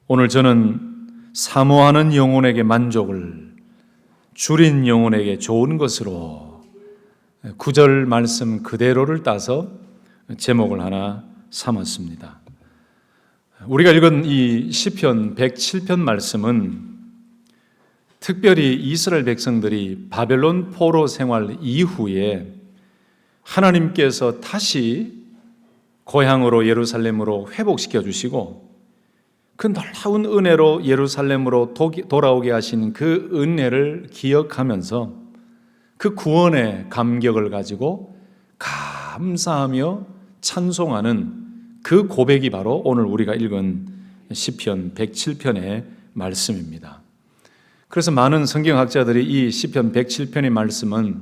오늘 저는 사모하는 영혼에게 만족을, 줄인 영혼에게 좋은 것으로 9절 말씀 그대로를 따서 제목을 하나 삼았습니다. 우리가 읽은 이 시편 107편 말씀은 특별히 이스라엘 백성들이 바벨론 포로 생활 이후에 하나님께서 다시 고향으로 예루살렘으로 회복시켜 주시고 그 놀라운 은혜로 예루살렘으로 돌아오게 하신 그 은혜를 기억하면서 그 구원의 감격을 가지고 감사하며 찬송하는 그 고백이 바로 오늘 우리가 읽은 시편 107편의 말씀입니다. 그래서 많은 성경학자들이 이 시편 107편의 말씀은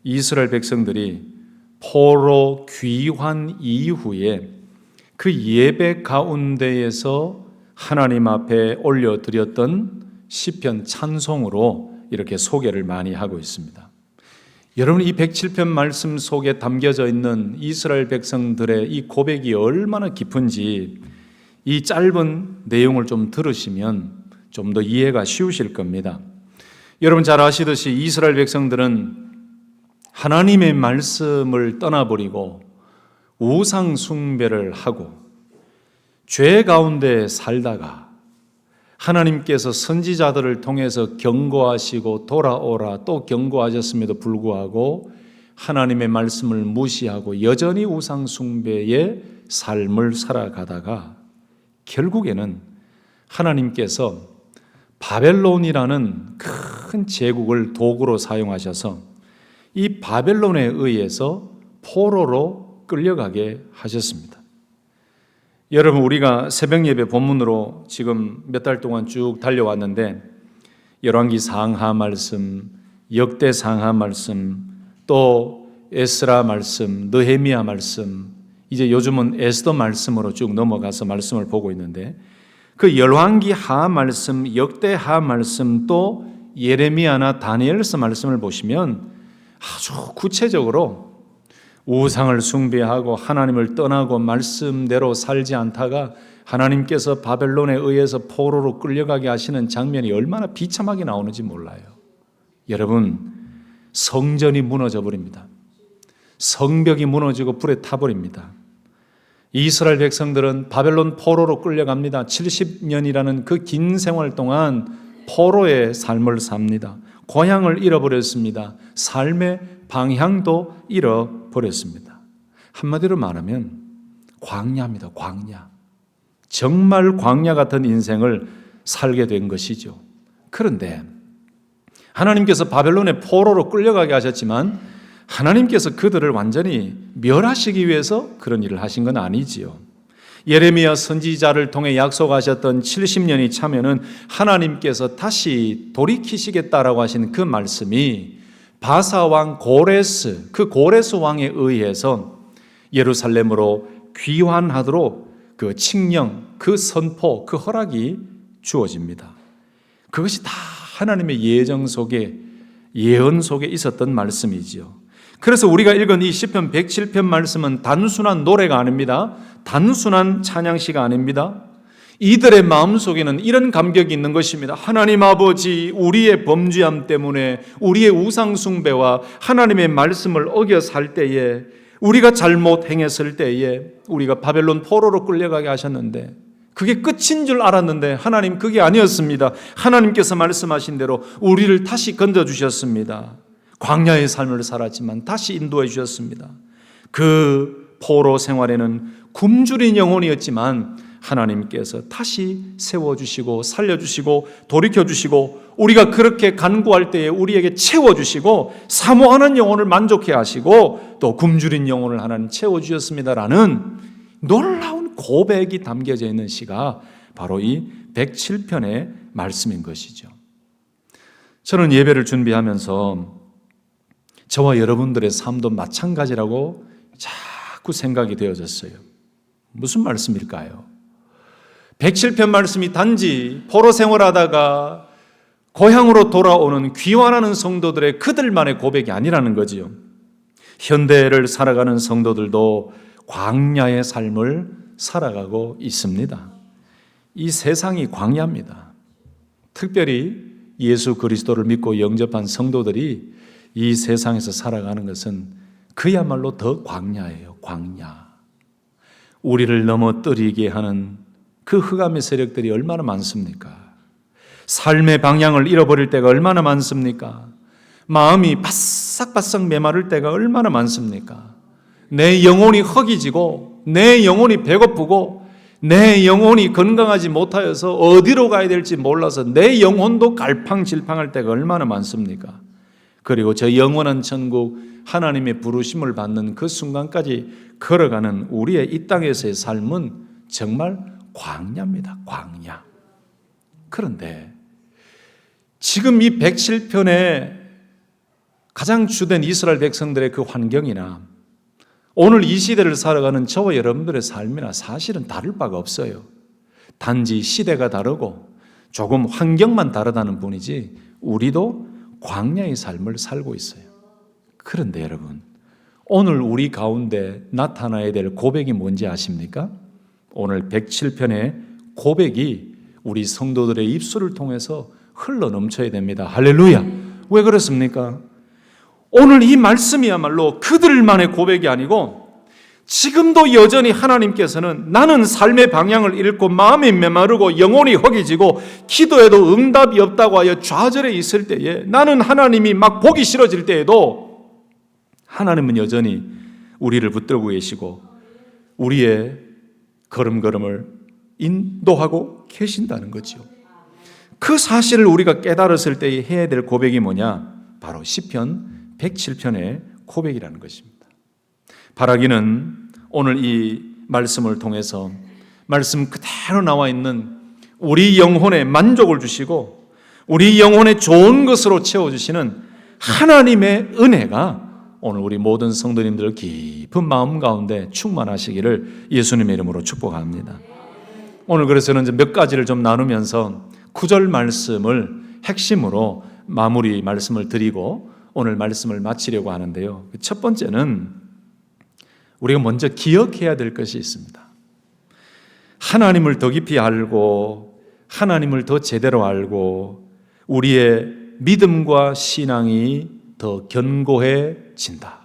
이스라엘 백성들이 포로 귀환 이후에 그 예배 가운데에서 하나님 앞에 올려드렸던 시편 찬송으로 이렇게 소개를 많이 하고 있습니다. 여러분, 이 107편 말씀 속에 담겨져 있는 이스라엘 백성들의 이 고백이 얼마나 깊은지 이 짧은 내용을 좀 들으시면 좀 더 이해가 쉬우실 겁니다. 여러분 잘 아시듯이 이스라엘 백성들은 하나님의 말씀을 떠나버리고 우상 숭배를 하고 죄 가운데 살다가 하나님께서 선지자들을 통해서 경고하시고 돌아오라 또 경고하셨음에도 불구하고 하나님의 말씀을 무시하고 여전히 우상 숭배의 삶을 살아가다가 결국에는 하나님께서 바벨론이라는 큰 제국을 도구로 사용하셔서 이 바벨론에 의해서 포로로 끌려가게 하셨습니다. 여러분, 우리가 새벽 예배 본문으로 지금 몇 달 동안 쭉 달려왔는데 열왕기 상하 말씀, 역대 상하 말씀, 또 에스라 말씀, 느헤미야 말씀, 이제 요즘은 에스더 말씀으로 쭉 넘어가서 말씀을 보고 있는데 그 열왕기 하 말씀, 역대 하 말씀, 또 예레미야나 다니엘서 말씀을 보시면 아주 구체적으로 우상을 숭배하고 하나님을 떠나고 말씀대로 살지 않다가 하나님께서 바벨론에 의해서 포로로 끌려가게 하시는 장면이 얼마나 비참하게 나오는지 몰라요. 여러분, 성전이 무너져 버립니다. 성벽이 무너지고 불에 타버립니다. 이스라엘 백성들은 바벨론 포로로 끌려갑니다. 70년이라는 그 긴 생활 동안 포로의 삶을 삽니다. 고향을 잃어버렸습니다. 삶의 방향도 잃어버렸습니다. 한마디로 말하면 광야입니다. 광야. 정말 광야 같은 인생을 살게 된 것이죠. 그런데 하나님께서 바벨론의 포로로 끌려가게 하셨지만 하나님께서 그들을 완전히 멸하시기 위해서 그런 일을 하신 건 아니지요. 예레미야 선지자를 통해 약속하셨던 70년이 차면은 하나님께서 다시 돌이키시겠다라고 하신 그 말씀이 바사 왕 고레스, 그 고레스 왕에 의해서 예루살렘으로 귀환하도록 그 칙령, 그 선포, 그 허락이 주어집니다. 그것이 다 하나님의 예정 속에, 예언 속에 있었던 말씀이지요. 그래서 우리가 읽은 이 시편 107편 말씀은 단순한 노래가 아닙니다. 단순한 찬양시가 아닙니다. 이들의 마음속에는 이런 감격이 있는 것입니다. 하나님 아버지, 우리의 범죄함 때문에 우리의 우상 숭배와 하나님의 말씀을 어겨 살 때에 우리가 잘못 행했을 때에 우리가 바벨론 포로로 끌려가게 하셨는데 그게 끝인 줄 알았는데 하나님 그게 아니었습니다. 하나님께서 말씀하신 대로 우리를 다시 건져주셨습니다. 광야의 삶을 살았지만 다시 인도해 주셨습니다. 그 포로 생활에는 굶주린 영혼이었지만 하나님께서 다시 세워주시고 살려주시고 돌이켜주시고 우리가 그렇게 간구할 때에 우리에게 채워주시고 사모하는 영혼을 만족해 하시고 또 굶주린 영혼을 하나님 채워주셨습니다라는 놀라운 고백이 담겨져 있는 시가 바로 이 107편의 말씀인 것이죠. 저는 예배를 준비하면서 저와 여러분들의 삶도 마찬가지라고 자꾸 생각이 되어졌어요. 무슨 말씀일까요? 107편 말씀이 단지 포로 생활하다가 고향으로 돌아오는 귀환하는 성도들의 그들만의 고백이 아니라는 거지요. 현대를 살아가는 성도들도 광야의 삶을 살아가고 있습니다. 이 세상이 광야입니다. 특별히 예수 그리스도를 믿고 영접한 성도들이 이 세상에서 살아가는 것은 그야말로 더 광야예요. 광야. 우리를 넘어뜨리게 하는 그 흑암의 세력들이 얼마나 많습니까? 삶의 방향을 잃어버릴 때가 얼마나 많습니까? 마음이 바싹바싹 메마를 때가 얼마나 많습니까? 내 영혼이 허기지고 내 영혼이 배고프고 내 영혼이 건강하지 못하여서 어디로 가야 될지 몰라서 내 영혼도 갈팡질팡할 때가 얼마나 많습니까? 그리고 저 영원한 천국 하나님의 부르심을 받는 그 순간까지 걸어가는 우리의 이 땅에서의 삶은 정말 광야입니다. 광야. 그런데 지금 이 107편의 가장 주된 이스라엘 백성들의 그 환경이나 오늘 이 시대를 살아가는 저와 여러분들의 삶이나 사실은 다를 바가 없어요. 단지 시대가 다르고 조금 환경만 다르다는 뿐이지 우리도 광야의 삶을 살고 있어요. 그런데 여러분, 오늘 우리 가운데 나타나야 될 고백이 뭔지 아십니까? 오늘 107편의 고백이 우리 성도들의 입술을 통해서 흘러 넘쳐야 됩니다. 할렐루야! 왜 그렇습니까? 오늘 이 말씀이야말로 그들만의 고백이 아니고 지금도 여전히 하나님께서는 나는 삶의 방향을 잃고 마음이 메마르고 영혼이 허기지고 기도해도 응답이 없다고 하여 좌절해 있을 때에 나는 하나님이 막 보기 싫어질 때에도 하나님은 여전히 우리를 붙들고 계시고 우리의 걸음걸음을 인도하고 계신다는 거죠. 그 사실을 우리가 깨달았을 때에 해야 될 고백이 뭐냐? 바로 시편 107편의 고백이라는 것입니다. 바라기는 오늘 이 말씀을 통해서 말씀 그대로 나와 있는 우리 영혼에 만족을 주시고 우리 영혼에 좋은 것으로 채워주시는 하나님의 은혜가 오늘 우리 모든 성도님들 깊은 마음 가운데 충만하시기를 예수님의 이름으로 축복합니다. 오늘 그래서는 이제 몇 가지를 좀 나누면서 구절 말씀을 핵심으로 마무리 말씀을 드리고 오늘 말씀을 마치려고 하는데요. 첫 번째는 우리가 먼저 기억해야 될 것이 있습니다. 하나님을 더 깊이 알고 하나님을 더 제대로 알고 우리의 믿음과 신앙이 더 견고해진다.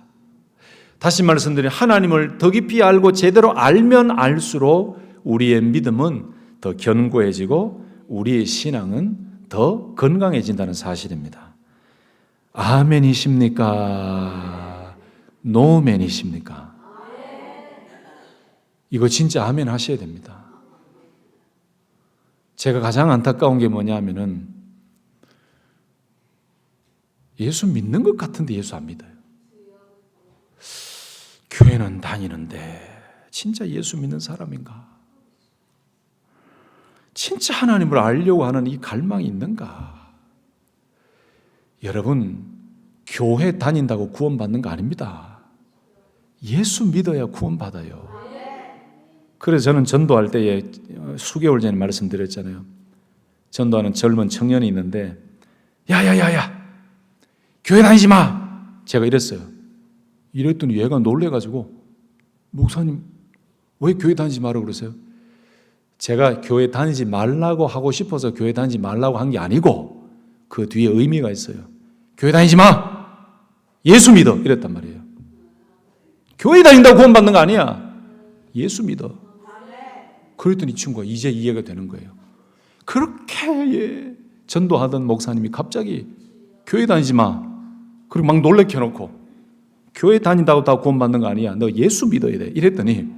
다시 말씀드리면 하나님을 더 깊이 알고 제대로 알면 알수록 우리의 믿음은 더 견고해지고 우리의 신앙은 더 건강해진다는 사실입니다. 아멘이십니까? 노멘이십니까? 이거 진짜 아멘 하셔야 됩니다. 제가 가장 안타까운 게 뭐냐면은 예수 믿는 것 같은데 예수 안 믿어요. 교회는 다니는데 진짜 예수 믿는 사람인가? 진짜 하나님을 알려고 하는 이 갈망이 있는가? 여러분, 교회 다닌다고 구원받는 거 아닙니다. 예수 믿어야 구원받아요. 그래서 저는 전도할 때에 수개월 전에 말씀드렸잖아요. 전도하는 젊은 청년이 있는데 야야야야 교회 다니지 마! 제가 이랬어요. 이랬더니 얘가 놀래가지고 목사님 왜 교회 다니지 말라고 그러세요? 제가 교회 다니지 말라고 하고 싶어서 교회 다니지 말라고 한 게 아니고 그 뒤에 의미가 있어요. 교회 다니지 마! 예수 믿어! 이랬단 말이에요. 교회 다닌다고 구원받는 거 아니야. 예수 믿어. 그랬더니 이 친구가 이제 이해가 되는 거예요. 그렇게 전도하던 목사님이 갑자기 교회 다니지 마! 그리고 막 놀래켜놓고 교회 다닌다고 다 구원받는 거 아니야. 너 예수 믿어야 돼. 이랬더니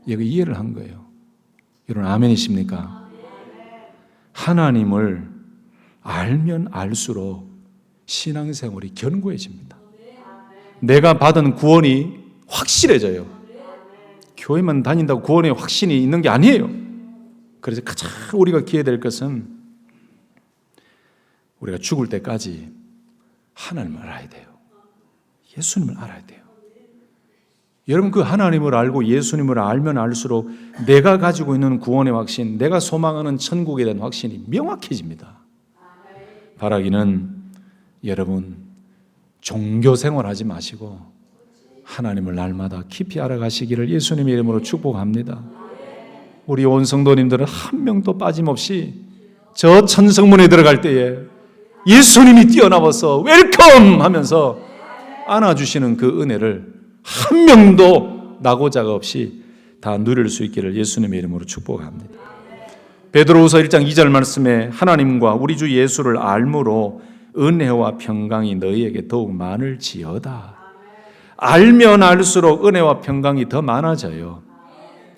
얘가 이해를 한 거예요. 여러분 아멘이십니까? 하나님을 알면 알수록 신앙생활이 견고해집니다. 내가 받은 구원이 확실해져요. 교회만 다닌다고 구원에 확신이 있는 게 아니에요. 그래서 가장 우리가 기해야 될 것은 우리가 죽을 때까지 하나님을 알아야 돼요. 예수님을 알아야 돼요. 여러분 그 하나님을 알고 예수님을 알면 알수록 내가 가지고 있는 구원의 확신, 내가 소망하는 천국에 대한 확신이 명확해집니다. 바라기는 여러분 종교 생활하지 마시고 하나님을 날마다 깊이 알아가시기를 예수님의 이름으로 축복합니다. 우리 온 성도님들은 한 명도 빠짐없이 저 천성문에 들어갈 때에 예수님이 뛰어나와서 웰컴 하면서 안아주시는 그 은혜를 한 명도 낙오자가 없이 다 누릴 수 있기를 예수님의 이름으로 축복합니다. 베드로후서 1장 2절 말씀에 하나님과 우리 주 예수를 알므로 은혜와 평강이 너희에게 더욱 많을지어다. 알면 알수록 은혜와 평강이 더 많아져요.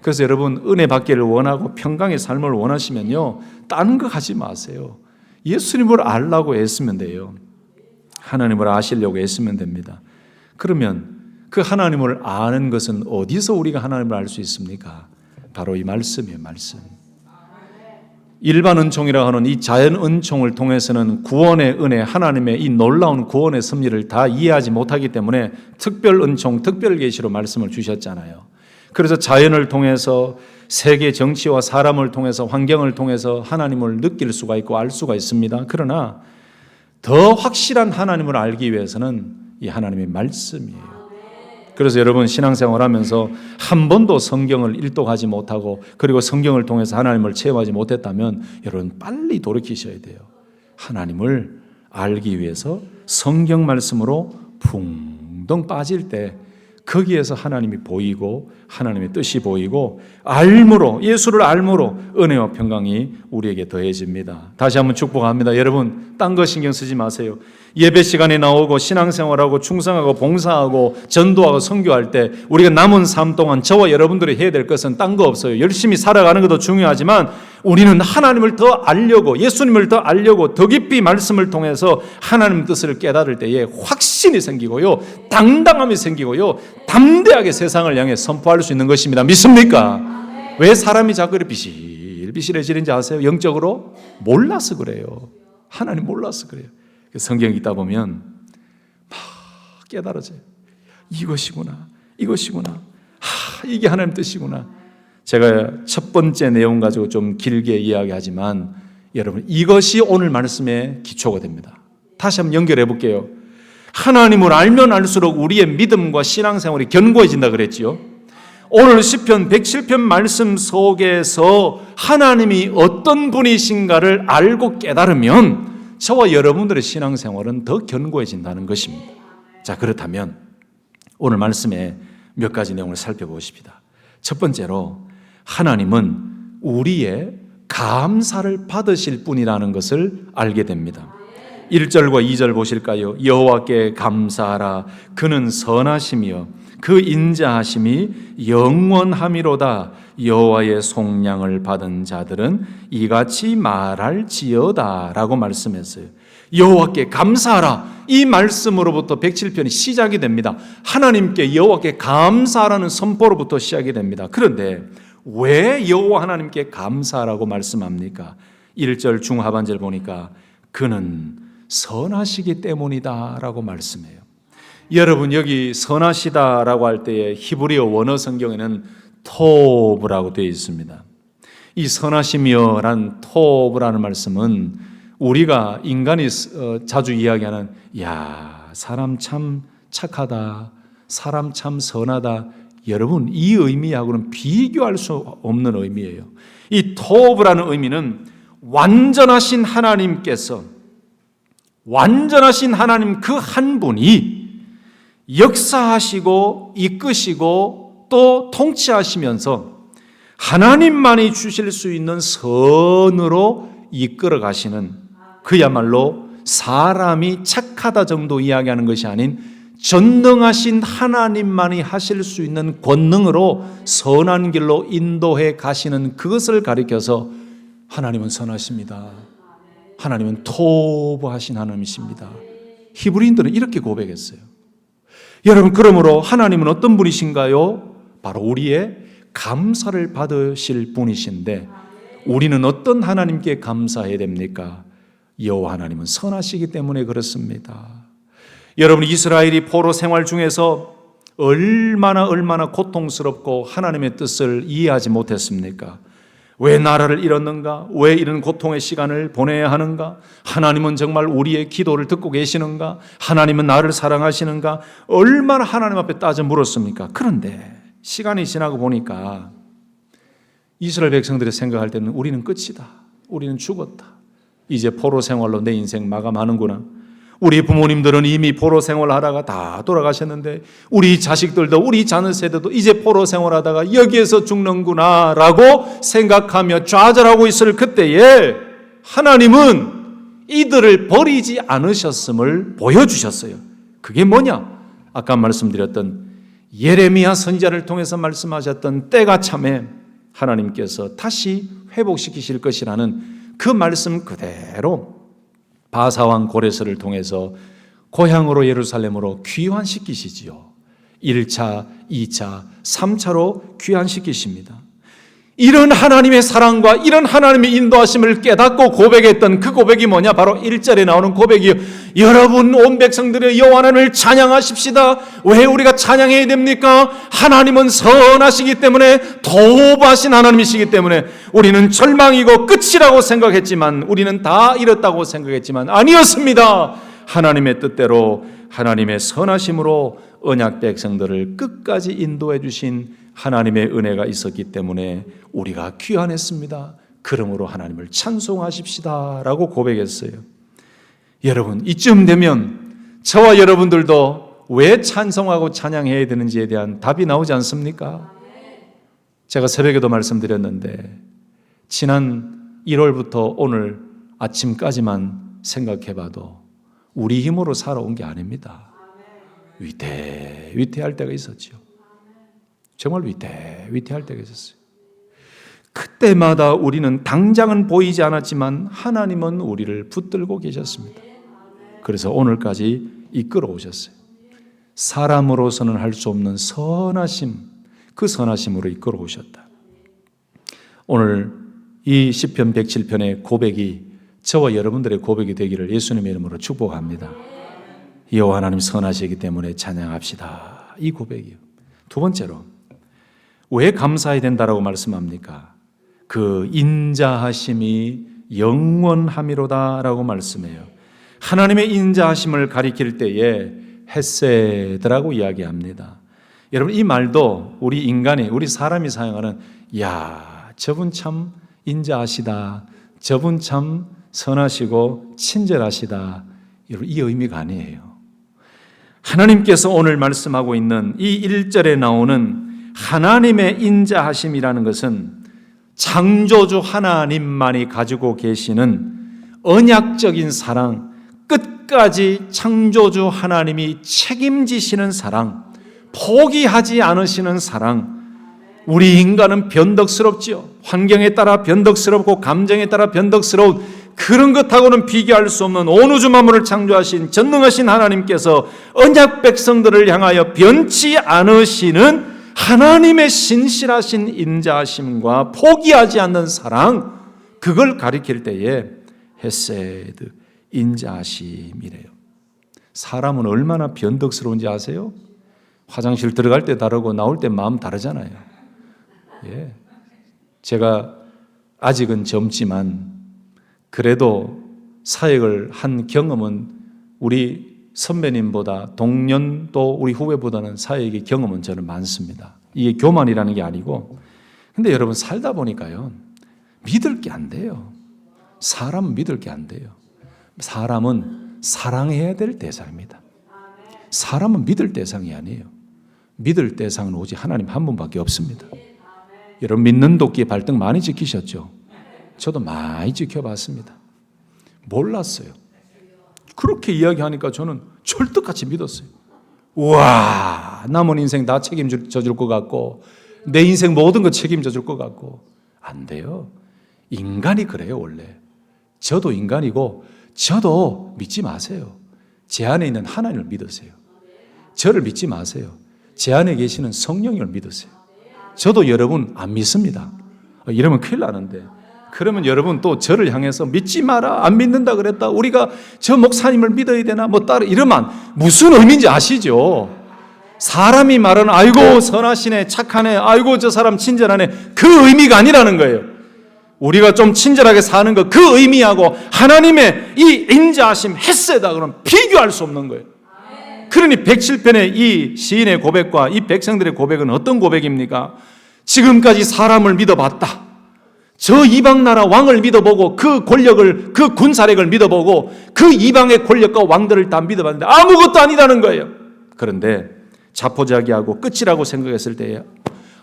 그래서 여러분 은혜 받기를 원하고 평강의 삶을 원하시면요, 다른 거 하지 마세요. 예수님을 알라고 애쓰면 돼요. 하나님을 아시려고 애쓰면 됩니다. 그러면 그 하나님을 아는 것은 어디서 우리가 하나님을 알 수 있습니까? 바로 이 말씀이에요. 말씀. 일반 은총이라고 하는 이 자연 은총을 통해서는 구원의 은혜, 하나님의 이 놀라운 구원의 섭리를 다 이해하지 못하기 때문에 특별 은총, 특별 계시로 말씀을 주셨잖아요. 그래서 자연을 통해서 세계 정치와 사람을 통해서 환경을 통해서 하나님을 느낄 수가 있고 알 수가 있습니다. 그러나 더 확실한 하나님을 알기 위해서는 이 하나님의 말씀이에요. 그래서 여러분 신앙생활 하면서 한 번도 성경을 일독하지 못하고 그리고 성경을 통해서 하나님을 체험하지 못했다면 여러분 빨리 돌이키셔야 돼요. 하나님을 알기 위해서 성경 말씀으로 붕덩 빠질 때 거기에서 하나님이 보이고 하나님의 뜻이 보이고 알므로, 예수를 알므로 은혜와 평강이 우리에게 더해집니다. 다시 한번 축복합니다. 여러분 딴 거 신경 쓰지 마세요. 예배 시간에 나오고 신앙생활하고 충성하고 봉사하고 전도하고 선교할 때 우리가 남은 삶 동안 저와 여러분들이 해야 될 것은 딴 거 없어요. 열심히 살아가는 것도 중요하지만 우리는 하나님을 더 알려고, 예수님을 더 알려고 더 깊이 말씀을 통해서 하나님 뜻을 깨달을 때에 확신이 생기고요, 당당함이 생기고요, 담대하게 세상을 향해 선포할 수 있는 것입니다. 믿습니까? 왜 사람이 자꾸 이렇게 비실비실해지는지 아세요? 영적으로 몰라서 그래요. 하나님 몰라서 그래요. 성경 읽다 보면 막 깨달아져요. 이것이구나, 이것이구나, 이게 하나님 뜻이구나. 제가 첫 번째 내용 가지고 좀 길게 이야기하지만 여러분 이것이 오늘 말씀의 기초가 됩니다. 다시 한번 연결해 볼게요. 하나님을 알면 알수록 우리의 믿음과 신앙생활이 견고해진다 그랬지요. 오늘 시편 107편 말씀 속에서 하나님이 어떤 분이신가를 알고 깨달으면 저와 여러분들의 신앙생활은 더 견고해진다는 것입니다. 자, 그렇다면 오늘 말씀에 몇 가지 내용을 살펴보십시다. 첫 번째로 하나님은 우리의 감사를 받으실 분이라는 것을 알게 됩니다. 1절과 2절 보실까요? 여호와께 감사하라. 그는 선하시며 그 인자하심이 영원함이로다. 여호와의 속량을 받은 자들은 이같이 말할지어다 라고 말씀했어요. 여호와께 감사하라. 이 말씀으로부터 107편이 시작이 됩니다. 하나님께 여호와께 감사하라는 선포로부터 시작이 됩니다. 그런데 왜 여호와 하나님께 감사하라고 말씀합니까? 1절 중하반절 보니까 그는 선하시기 때문이다 라고 말씀해요. 여러분 여기 선하시다라고 할 때에 히브리어 원어 성경에는 토브라고 되어 있습니다. 이 선하시며란 토브라는 말씀은 우리가 인간이 자주 이야기하는 야 사람 참 착하다, 사람 참 선하다, 여러분 이 의미하고는 비교할 수 없는 의미예요. 이 토브라는 의미는 완전하신 하나님께서, 완전하신 하나님 그 한 분이 역사하시고 이끄시고 또 통치하시면서 하나님만이 주실 수 있는 선으로 이끌어 가시는, 그야말로 사람이 착하다 정도 이야기하는 것이 아닌 전능하신 하나님만이 하실 수 있는 권능으로 선한 길로 인도해 가시는 그것을 가리켜서 하나님은 선하십니다. 하나님은 토브하신 하나님이십니다. 히브리인들은 이렇게 고백했어요. 여러분 그러므로 하나님은 어떤 분이신가요? 바로 우리의 감사를 받으실 분이신데 우리는 어떤 하나님께 감사해야 됩니까? 여호와 하나님은 선하시기 때문에 그렇습니다. 여러분 이스라엘이 포로 생활 중에서 얼마나 고통스럽고 하나님의 뜻을 이해하지 못했습니까? 왜 나라를 잃었는가? 왜 이런 고통의 시간을 보내야 하는가? 하나님은 정말 우리의 기도를 듣고 계시는가? 하나님은 나를 사랑하시는가? 얼마나 하나님 앞에 따져 물었습니까? 그런데 시간이 지나고 보니까 이스라엘 백성들이 생각할 때는 우리는 끝이다. 우리는 죽었다. 이제 포로 생활로 내 인생 마감하는구나. 우리 부모님들은 이미 포로 생활하다가 다 돌아가셨는데 우리 자식들도 우리 자녀 세대도 이제 포로 생활하다가 여기에서 죽는구나 라고 생각하며 좌절하고 있을 그때에 하나님은 이들을 버리지 않으셨음을 보여주셨어요. 그게 뭐냐? 아까 말씀드렸던 예레미야 선지자를 통해서 말씀하셨던 때가 참에 하나님께서 다시 회복시키실 것이라는 그 말씀 그대로 바사왕 고레스를 통해서 고향으로 예루살렘으로 귀환시키시지요. 1차, 2차, 3차로 귀환시키십니다. 이런 하나님의 사랑과 이런 하나님의 인도하심을 깨닫고 고백했던 그 고백이 뭐냐? 바로 1절에 나오는 고백이요. 여러분 온 백성들의 여호와 하나님을 찬양하십시다. 왜 우리가 찬양해야 됩니까? 하나님은 선하시기 때문에, 도우하신 하나님이시기 때문에. 우리는 절망이고 끝이라고 생각했지만, 우리는 다 잃었다고 생각했지만 아니었습니다. 하나님의 뜻대로 하나님의 선하심으로 언약 백성들을 끝까지 인도해 주신 하나님의 은혜가 있었기 때문에 우리가 귀환했습니다. 그러므로 하나님을 찬송하십시다 라고 고백했어요. 여러분, 이쯤 되면 저와 여러분들도 왜 찬송하고 찬양해야 되는지에 대한 답이 나오지 않습니까? 제가 새벽에도 말씀드렸는데 지난 1월부터 오늘 아침까지만 생각해봐도 우리 힘으로 살아온 게 아닙니다. 위태할 때가 있었죠. 정말 위태할 때가 있었어요. 그때마다 우리는 당장은 보이지 않았지만 하나님은 우리를 붙들고 계셨습니다. 그래서 오늘까지 이끌어 오셨어요. 사람으로서는 할 수 없는 선하심, 그 선하심으로 이끌어 오셨다. 오늘 이 시편 107편의 고백이 저와 여러분들의 고백이 되기를 예수님의 이름으로 축복합니다. 여호와 하나님 선하시기 때문에 찬양합시다. 이 고백이요. 두 번째로 왜 감사해야 된다라고 말씀합니까? 그 인자하심이 영원함이로다라고 말씀해요. 하나님의 인자하심을 가리킬 때에 헤세드라고 이야기합니다. 여러분, 이 말도 우리 인간이, 우리 사람이 사용하는 야, 저분 참 인자하시다, 저분 참 선하시고 친절하시다, 여러분, 이 의미가 아니에요. 하나님께서 오늘 말씀하고 있는 이 1절에 나오는 하나님의 인자하심이라는 것은 창조주 하나님만이 가지고 계시는 언약적인 사랑, 끝까지 창조주 하나님이 책임지시는 사랑, 포기하지 않으시는 사랑. 우리 인간은 변덕스럽지요. 환경에 따라 변덕스럽고 감정에 따라 변덕스러운 그런 것하고는 비교할 수 없는 온 우주 만물을 창조하신 전능하신 하나님께서 언약 백성들을 향하여 변치 않으시는 하나님의 신실하신 인자하심과 포기하지 않는 사랑, 그걸 가리킬 때에 헤세드, 인자하심이래요. 사람은 얼마나 변덕스러운지 아세요? 화장실 들어갈 때 다르고 나올 때 마음 다르잖아요. 예. 제가 아직은 젊지만 그래도 사역을 한 경험은 우리 선배님보다, 동년도 우리 후배보다는 사역의 경험은 저는 많습니다. 이게 교만이라는 게 아니고, 근데 여러분 살다 보니까요, 믿을 게 안 돼요. 사람은 믿을 게 안 돼요. 사람은 사랑해야 될 대상입니다. 사람은 믿을 대상이 아니에요. 믿을 대상은 오직 하나님 한 분밖에 없습니다. 여러분 믿는 도끼의 발등 많이 지키셨죠? 저도 많이 지켜봤습니다. 몰랐어요. 그렇게 이야기하니까 저는 철떡같이 믿었어요. 우와, 남은 인생 다 책임져 줄 것 같고 내 인생 모든 거 책임져 줄 것 같고. 안 돼요. 인간이 그래요. 원래 저도 인간이고, 저도 믿지 마세요. 제 안에 있는 하나님을 믿으세요. 저를 믿지 마세요. 제 안에 계시는 성령을 믿으세요. 저도 여러분 안 믿습니다. 이러면 큰일 나는데, 그러면 여러분 또 저를 향해서 믿지 마라, 안 믿는다 그랬다, 우리가 저 목사님을 믿어야 되나, 뭐 따로 이러면 무슨 의미인지 아시죠? 사람이 말하는 아이고 선하시네, 착하네, 아이고 저 사람 친절하네, 그 의미가 아니라는 거예요. 우리가 좀 친절하게 사는 것, 그 의미하고 하나님의 이 인자하심, 헤세다 그러면 비교할 수 없는 거예요. 그러니 107편의 이 시인의 고백과 이 백성들의 고백은 어떤 고백입니까? 지금까지 사람을 믿어봤다. 저 이방 나라 왕을 믿어보고 그 권력을, 그 군사력을 믿어보고 그 이방의 권력과 왕들을 다 믿어봤는데 아무것도 아니라는 거예요. 그런데 자포자기하고 끝이라고 생각했을 때에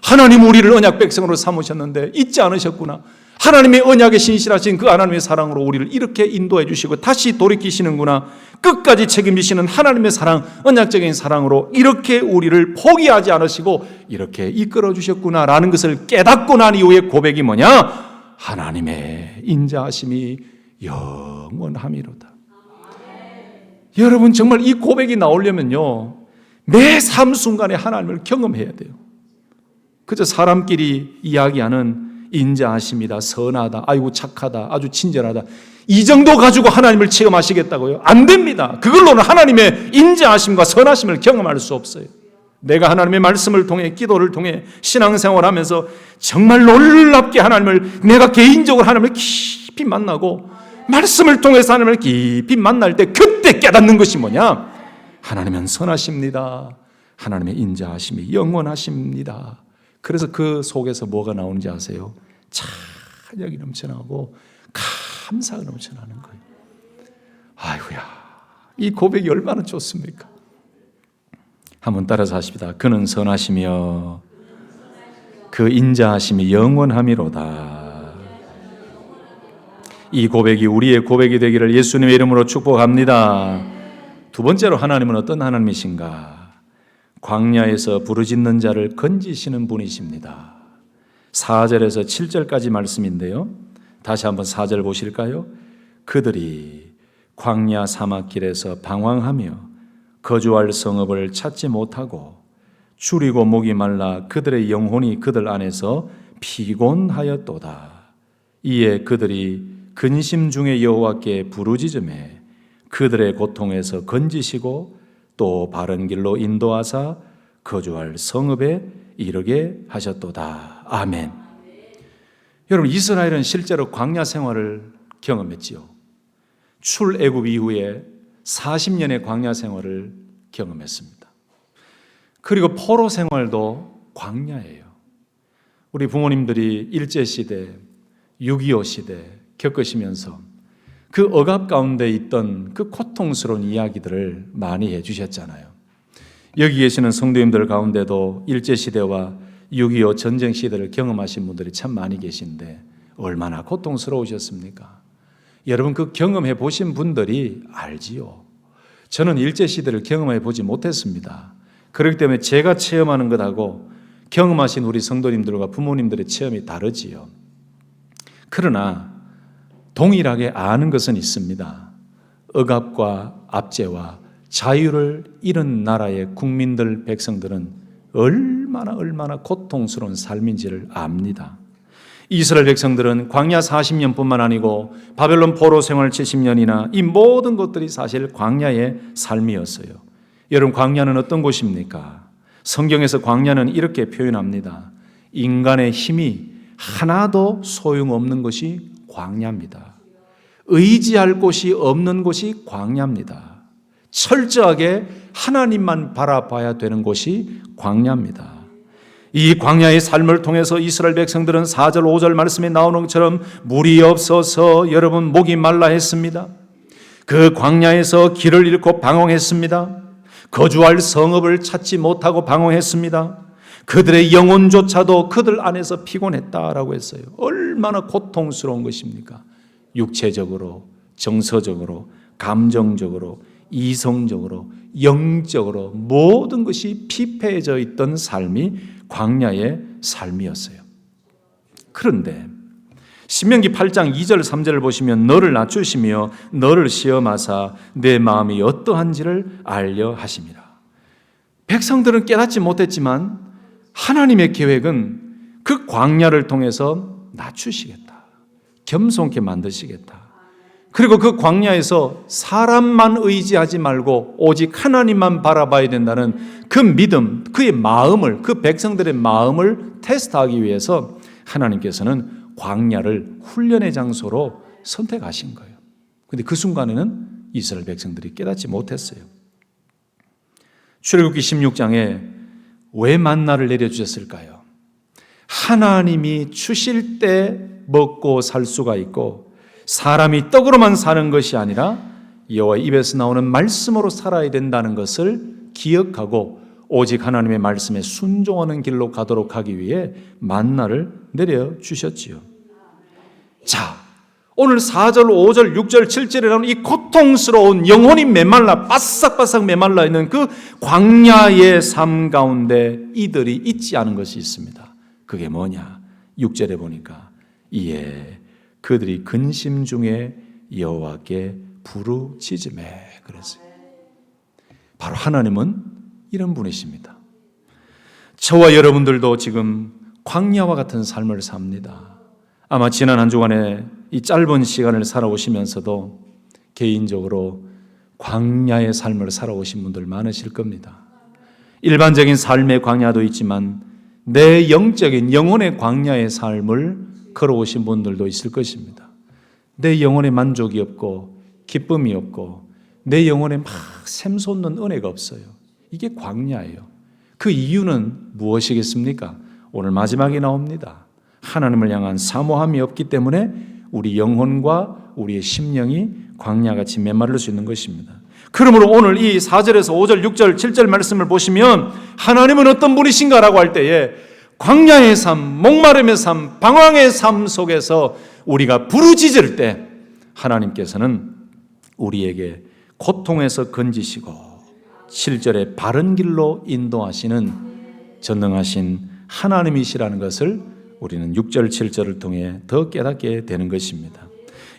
하나님 우리를 언약 백성으로 삼으셨는데 잊지 않으셨구나. 하나님의 언약에 신실하신 그 하나님의 사랑으로 우리를 이렇게 인도해 주시고 다시 돌이키시는구나. 끝까지 책임지시는 하나님의 사랑, 언약적인 사랑으로 이렇게 우리를 포기하지 않으시고 이렇게 이끌어 주셨구나라는 것을 깨닫고 난 이후의 고백이 뭐냐? 하나님의 인자하심이 영원함이로다. 여러분 정말 이 고백이 나오려면요, 매 삶 순간에 하나님을 경험해야 돼요. 그저 사람끼리 이야기하는 인자하십니다, 선하다, 아이고 착하다, 아주 친절하다, 이 정도 가지고 하나님을 체험하시겠다고요? 안 됩니다. 그걸로는 하나님의 인자하심과 선하심을 경험할 수 없어요. 내가 하나님의 말씀을 통해, 기도를 통해 신앙생활하면서 정말 놀랍게 하나님을, 내가 개인적으로 하나님을 깊이 만나고 말씀을 통해서 하나님을 깊이 만날 때 그때 깨닫는 것이 뭐냐? 하나님은 선하십니다. 하나님의 인자하심이 영원하십니다. 그래서 그 속에서 뭐가 나오는지 아세요? 찬양이 넘쳐나고 감사가 넘쳐나는 거예요. 아이고야, 이 고백이 얼마나 좋습니까? 한번 따라서 하십니다. 그는 선하시며 그 인자하심이 영원함이로다. 이 고백이 우리의 고백이 되기를 예수님의 이름으로 축복합니다. 두 번째로 하나님은 어떤 하나님이신가? 광야에서 부르짖는 자를 건지시는 분이십니다. 4절에서 7절까지 말씀인데요, 다시 한번 4절 보실까요? 그들이 광야 사막길에서 방황하며 거주할 성읍을 찾지 못하고 줄이고 목이 말라 그들의 영혼이 그들 안에서 피곤하였도다. 이에 그들이 근심 중에 여호와께 부르짖음에 그들의 고통에서 건지시고 또 바른 길로 인도하사 거주할 성읍에 이르게 하셨도다. 아멘. 여러분, 이스라엘은 실제로 광야 생활을 경험했지요. 출애굽 이후에 40년의 광야 생활을 경험했습니다. 그리고 포로 생활도 광야예요. 우리 부모님들이 일제시대, 6.25 시대 겪으시면서 그 억압 가운데 있던 그 고통스러운 이야기들을 많이 해주셨잖아요. 여기 계시는 성도님들 가운데도 일제시대와 6.25 전쟁 시대를 경험하신 분들이 참 많이 계신데 얼마나 고통스러우셨습니까? 여러분, 그 경험해 보신 분들이 알지요. 저는 일제시대를 경험해 보지 못했습니다. 그렇기 때문에 제가 체험하는 것하고 경험하신 우리 성도님들과 부모님들의 체험이 다르지요. 그러나 동일하게 아는 것은 있습니다. 억압과 압제와 자유를 잃은 나라의 국민들, 백성들은 얼마나 고통스러운 삶인지를 압니다. 이스라엘 백성들은 광야 40년뿐만 아니고 바벨론 포로 생활 70년이나 이 모든 것들이 사실 광야의 삶이었어요. 여러분, 광야는 어떤 곳입니까? 성경에서 광야는 이렇게 표현합니다. 인간의 힘이 하나도 소용없는 것이 광야입니다. 의지할 곳이 없는 곳이 광야입니다. 철저하게 하나님만 바라봐야 되는 곳이 광야입니다. 이 광야의 삶을 통해서 이스라엘 백성들은 4절 5절 말씀에 나오는 것처럼 물이 없어서 여러분 목이 말라 했습니다. 그 광야에서 길을 잃고 방황했습니다. 거주할 성읍을 찾지 못하고 방황했습니다. 그들의 영혼조차도 그들 안에서 피곤했다라고 했어요. 얼마나 고통스러운 것입니까? 육체적으로, 정서적으로, 감정적으로, 이성적으로, 영적으로 모든 것이 피폐해져 있던 삶이 광야의 삶이었어요. 그런데 신명기 8장 2절 3절을 보시면 너를 낮추시며 너를 시험하사 내 마음이 어떠한지를 알려 하심이라. 백성들은 깨닫지 못했지만 하나님의 계획은 그 광야를 통해서 낮추시겠다, 겸손케 만드시겠다. 그리고 그 광야에서 사람만 의지하지 말고 오직 하나님만 바라봐야 된다는 그 믿음, 그의 마음을, 그 백성들의 마음을 테스트하기 위해서 하나님께서는 광야를 훈련의 장소로 선택하신 거예요. 그런데 그 순간에는 이스라엘 백성들이 깨닫지 못했어요. 출애굽기 16장에 왜 만나를 내려주셨을까요? 하나님이 주실 때 먹고 살 수가 있고 사람이 떡으로만 사는 것이 아니라 여호와 입에서 나오는 말씀으로 살아야 된다는 것을 기억하고 오직 하나님의 말씀에 순종하는 길로 가도록 하기 위해 만나를 내려주셨지요. 자, 오늘 4절, 5절, 6절, 7절에 나오는 이 고통스러운 영혼이 메말라 바싹바싹 메말라 있는 그 광야의 삶 가운데 이들이 잊지 않은 것이 있습니다. 그게 뭐냐? 6절에 보니까 이에 그들이 근심 중에 여호와께 부르짖으매 그랬어요. 바로 하나님은 이런 분이십니다. 저와 여러분들도 지금 광야와 같은 삶을 삽니다. 아마 지난 한 주간에 이 짧은 시간을 살아오시면서도 개인적으로 광야의 삶을 살아오신 분들 많으실 겁니다. 일반적인 삶의 광야도 있지만 내 영적인 영혼의 광야의 삶을 걸어오신 분들도 있을 것입니다. 내 영혼에 만족이 없고 기쁨이 없고 내 영혼에 막 샘솟는 은혜가 없어요. 이게 광야예요. 그 이유는 무엇이겠습니까? 오늘 마지막에 나옵니다. 하나님을 향한 사모함이 없기 때문에 우리 영혼과 우리의 심령이 광야같이 메마를 수 있는 것입니다. 그러므로 오늘 이 4절에서 5절, 6절, 7절 말씀을 보시면 하나님은 어떤 분이신가라고 할 때에 광야의 삶, 목마름의 삶, 방황의 삶 속에서 우리가 부르짖을 때 하나님께서는 우리에게 고통에서 건지시고 7절에 바른 길로 인도하시는 전능하신 하나님이시라는 것을 우리는 6절, 7절을 통해 더 깨닫게 되는 것입니다.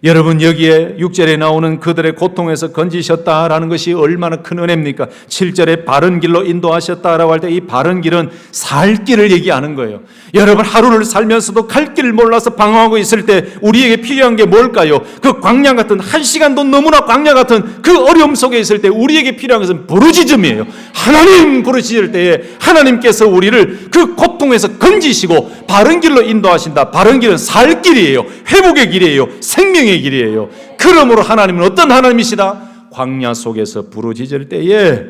여러분, 여기에 6절에 나오는 그들의 고통에서 건지셨다라는 것이 얼마나 큰 은혜입니까? 7절에 바른 길로 인도하셨다라고 할 때 이 바른 길은 살 길을 얘기하는 거예요. 여러분, 하루를 살면서도 갈 길을 몰라서 방황하고 있을 때 우리에게 필요한 게 뭘까요? 그 광야 같은, 한 시간도 너무나 광야 같은 그 어려움 속에 있을 때 우리에게 필요한 것은 부르짖음이에요. 하나님 부르짖을 때에 하나님께서 우리를 그 고통에서 건지시고 바른 길로 인도하신다. 바른 길은 살 길이에요. 회복의 길이에요. 생명의 길이에요. 그러므로 하나님은 어떤 하나님이시다? 광야 속에서 부르짖을 때에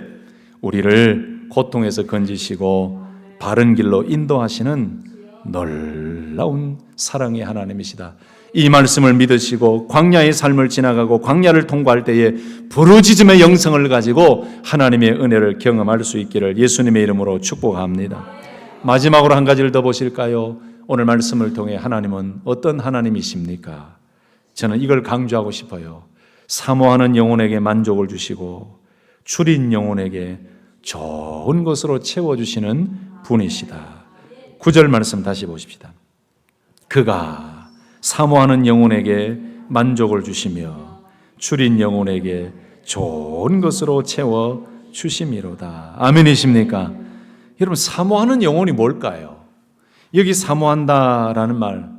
우리를 고통에서 건지시고 바른 길로 인도하시는 놀라운 사랑의 하나님이시다. 이 말씀을 믿으시고 광야의 삶을 지나가고 광야를 통과할 때에 부르짖음의 영성을 가지고 하나님의 은혜를 경험할 수 있기를 예수님의 이름으로 축복합니다. 마지막으로 한 가지를 더 보실까요? 오늘 말씀을 통해 하나님은 어떤 하나님이십니까? 저는 이걸 강조하고 싶어요. 사모하는 영혼에게 만족을 주시고 줄인 영혼에게 좋은 것으로 채워주시는 분이시다. 9절 말씀 다시 보십시다. 그가 사모하는 영혼에게 만족을 주시며 줄인 영혼에게 좋은 것으로 채워주심이로다. 아멘이십니까? 여러분, 사모하는 영혼이 뭘까요? 여기 사모한다라는 말,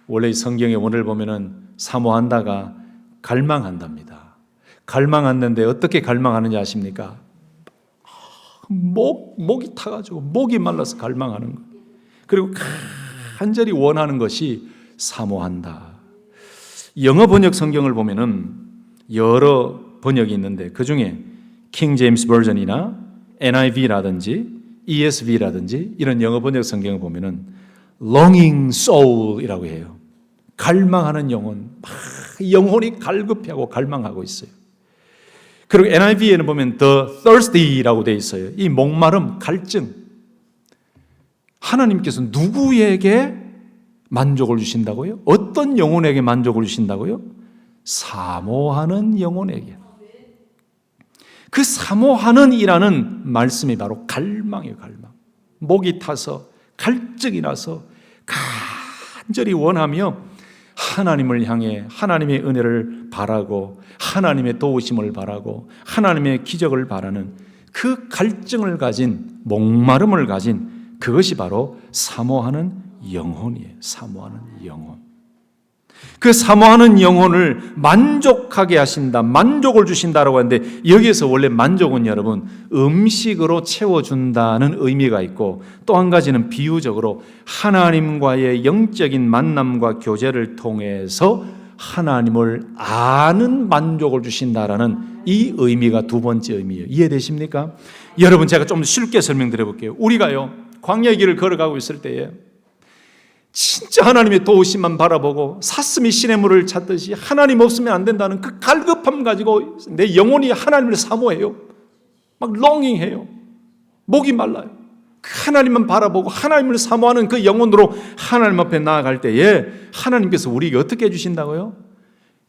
원래 성경의 원어를 보면은 사모한다가 갈망한답니다. 갈망하는데 어떻게 갈망하는지 아십니까? 목이 타가지고 목이 말라서 갈망하는 거. 그리고 간절히 원하는 것이 사모한다. 영어 번역 성경을 보면은 여러 번역이 있는데 그 중에 킹 제임스 버전이나 NIV라든지 ESV라든지 이런 영어 번역 성경을 보면은 longing soul이라고 해요. 갈망하는 영혼, 영혼이 갈급해하고 갈망하고 있어요. 그리고 NIV에는 보면 the thirsty라고 되어 있어요. 이 목마름, 갈증. 하나님께서 누구에게 만족을 주신다고요? 어떤 영혼에게 만족을 주신다고요? 사모하는 영혼에게. 그 사모하는 이라는 말씀이 바로 갈망이에요. 갈망. 목이 타서 갈증이 나서 간절히 원하며 하나님을 향해 하나님의 은혜를 바라고 하나님의 도우심을 바라고 하나님의 기적을 바라는 그 갈증을 가진, 목마름을 가진 그것이 바로 사모하는 영혼이에요. 사모하는 영혼. 그 사모하는 영혼을 만족하게 하신다, 만족을 주신다라고 하는데 여기에서 원래 만족은 여러분 음식으로 채워준다는 의미가 있고 또 한 가지는 비유적으로 하나님과의 영적인 만남과 교제를 통해서 하나님을 아는 만족을 주신다라는 이 의미가 두 번째 의미예요. 이해되십니까? 여러분, 제가 좀 쉽게 설명드려 볼게요. 우리가요 광야의 길을 걸어가고 있을 때에 진짜 하나님의 도우심만 바라보고 사슴이 신의 물을 찾듯이 하나님 없으면 안 된다는 그 갈급함 가지고 내 영혼이 하나님을 사모해요. 막 롱잉해요. 목이 말라요. 그 하나님만 바라보고 하나님을 사모하는 그 영혼으로 하나님 앞에 나아갈 때에 하나님께서 우리에게 어떻게 해주신다고요?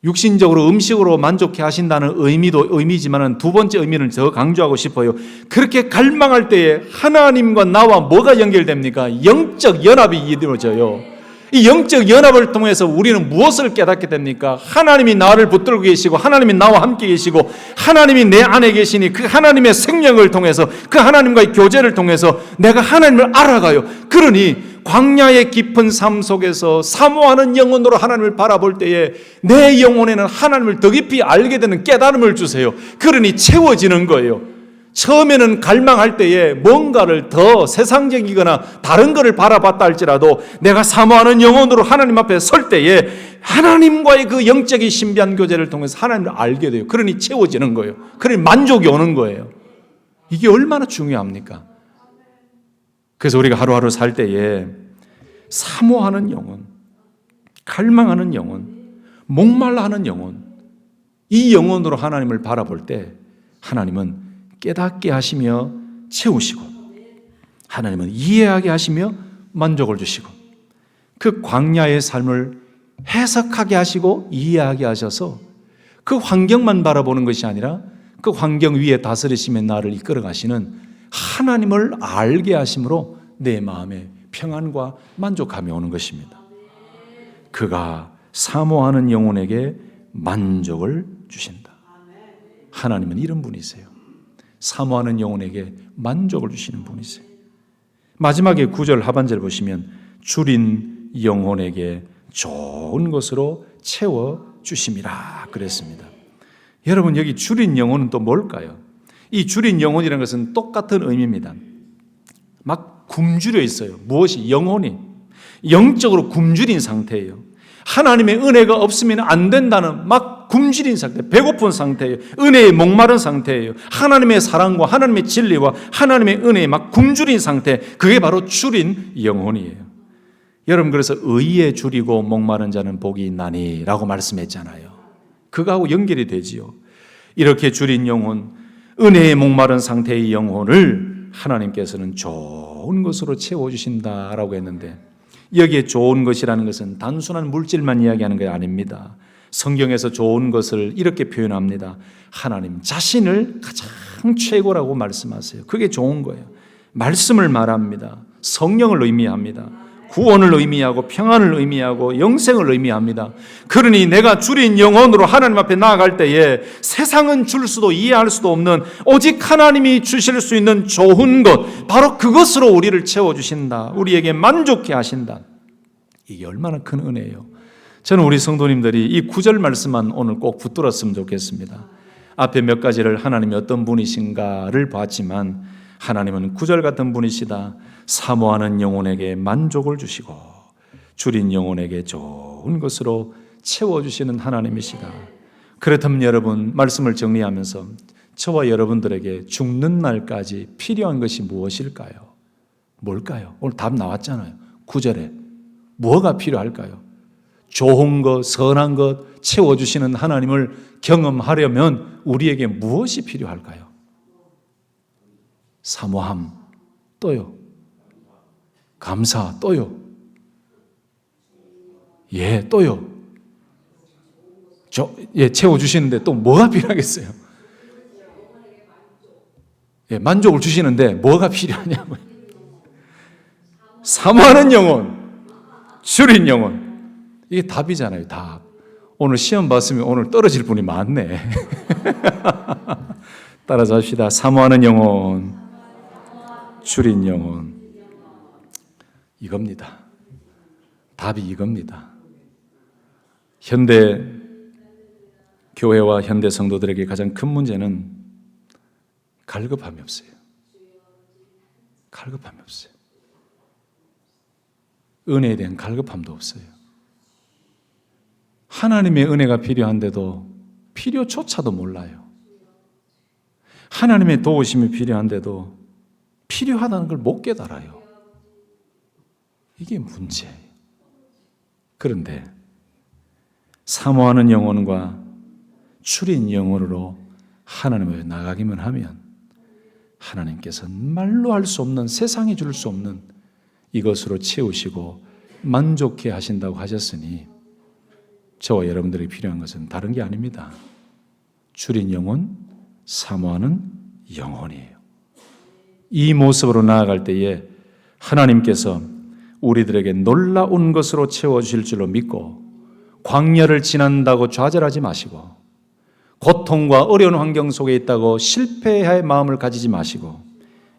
육신적으로 음식으로 만족해 하신다는 의미지만 두 번째 의미는 더 강조하고 싶어요. 그렇게 갈망할 때에 하나님과 나와 뭐가 연결됩니까? 영적 연합이 이루어져요. 이 영적 연합을 통해서 우리는 무엇을 깨닫게 됩니까? 하나님이 나를 붙들고 계시고 하나님이 나와 함께 계시고 하나님이 내 안에 계시니 그 하나님의 생명을 통해서 그 하나님과의 교제를 통해서 내가 하나님을 알아가요. 그러니 광야의 깊은 삶 속에서 사모하는 영혼으로 하나님을 바라볼 때에 내 영혼에는 하나님을 더 깊이 알게 되는 깨달음을 주세요. 그러니 채워지는 거예요. 처음에는 갈망할 때에 뭔가를 더 세상적이거나 다른 것을 바라봤다 할지라도 내가 사모하는 영혼으로 하나님 앞에 설 때에 하나님과의 그 영적인 신비한 교제를 통해서 하나님을 알게 돼요. 그러니 채워지는 거예요. 그러니 만족이 오는 거예요. 이게 얼마나 중요합니까? 그래서 우리가 하루하루 살 때에 사모하는 영혼, 갈망하는 영혼, 목말라 하는 영혼, 이 영혼으로 하나님을 바라볼 때 하나님은 깨닫게 하시며 채우시고 하나님은 이해하게 하시며 만족을 주시고 그 광야의 삶을 해석하게 하시고 이해하게 하셔서 그 환경만 바라보는 것이 아니라 그 환경 위에 다스리시며 나를 이끌어 가시는 하나님을 알게 하심으로 내 마음에 평안과 만족감이 오는 것입니다. 그가 사모하는 영혼에게 만족을 주신다. 하나님은 이런 분이세요. 사모하는 영혼에게 만족을 주시는 분이세요. 마지막에 9절 하반절 보시면 줄인 영혼에게 좋은 것으로 채워주심이라 그랬습니다. 여러분 여기 줄인 영혼은 또 뭘까요? 이 줄인 영혼이라는 것은 똑같은 의미입니다. 막 굶주려 있어요. 무엇이? 영혼이 영적으로 굶주린 상태예요. 하나님의 은혜가 없으면 안 된다는 막 굶주린 상태, 배고픈 상태예요. 은혜에 목마른 상태예요. 하나님의 사랑과 하나님의 진리와 하나님의 은혜에 막 굶주린 상태, 그게 바로 줄인 영혼이에요. 여러분 그래서 의에 줄이고 목마른 자는 복이 있나니 라고 말씀했잖아요. 그거하고 연결이 되지요. 이렇게 줄인 영혼, 은혜에 목마른 상태의 영혼을 하나님께서는 좋은 것으로 채워주신다라고 했는데 여기에 좋은 것이라는 것은 단순한 물질만 이야기하는 게 아닙니다. 성경에서 좋은 것을 이렇게 표현합니다. 하나님 자신을 가장 최고라고 말씀하세요. 그게 좋은 거예요. 말씀을 말합니다. 성령을 의미합니다. 구원을 의미하고 평안을 의미하고 영생을 의미합니다. 그러니 내가 줄인 영혼으로 하나님 앞에 나아갈 때에 세상은 줄 수도 이해할 수도 없는 오직 하나님이 주실 수 있는 좋은 것, 바로 그것으로 우리를 채워주신다. 우리에게 만족해 하신다. 이게 얼마나 큰 은혜예요. 저는 우리 성도님들이 이 9절 말씀만 오늘 꼭 붙들었으면 좋겠습니다. 앞에 몇 가지를 하나님이 어떤 분이신가를 봤지만 하나님은 9절 같은 분이시다. 사모하는 영혼에게 만족을 주시고 줄인 영혼에게 좋은 것으로 채워주시는 하나님이시다. 그렇다면 여러분 말씀을 정리하면서 저와 여러분들에게 죽는 날까지 필요한 것이 무엇일까요? 뭘까요? 오늘 답 나왔잖아요. 9절에 뭐가 필요할까요? 좋은 것, 선한 것 채워주시는 하나님을 경험하려면 우리에게 무엇이 필요할까요? 사모함, 또요. 감사, 또요. 예, 또요. 채워주시는데 또 뭐가 필요하겠어요? 예, 만족을 주시는데 뭐가 필요하냐고요? 사모하는 영혼, 줄인 영혼. 이게 답이잖아요, 답. 오늘 시험 봤으면 오늘 떨어질 분이 많네. 따라서 합시다. 사모하는 영혼, 줄인 영혼. 이겁니다. 답이 이겁니다. 현대 교회와 현대 성도들에게 가장 큰 문제는 갈급함이 없어요. 갈급함이 없어요. 은혜에 대한 갈급함도 없어요. 하나님의 은혜가 필요한데도 필요조차도 몰라요. 하나님의 도우심이 필요한데도 필요하다는 걸 못 깨달아요. 이게 문제예요. 그런데 사모하는 영혼과 추린 영혼으로 하나님을 나가기만 하면 하나님께서는 말로 할 수 없는, 세상이 줄 수 없는 이것으로 채우시고 만족해 하신다고 하셨으니 저와 여러분들이 필요한 것은 다른 게 아닙니다. 추린 영혼, 사모하는 영혼이에요. 이 모습으로 나아갈 때에 하나님께서 우리들에게 놀라운 것으로 채워주실 줄로 믿고 광야를 지난다고 좌절하지 마시고 고통과 어려운 환경 속에 있다고 실패할 마음을 가지지 마시고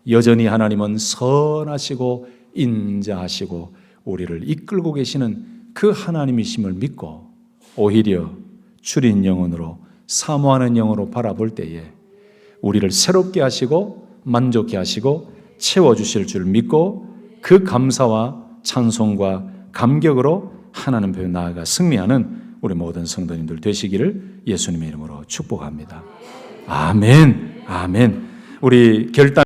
여전히 하나님은 선하시고 인자하시고 우리를 이끌고 계시는 그 하나님이심을 믿고 오히려 추린 영혼으로 사모하는 영혼으로 바라볼 때에 우리를 새롭게 하시고 만족해 하시고 채워주실 줄 믿고 그 감사와 찬송과 감격으로 하나님 앞에 나아가 승리하는 우리 모든 성도님들 되시기를 예수님의 이름으로 축복합니다. 아멘. 아멘. 우리 결단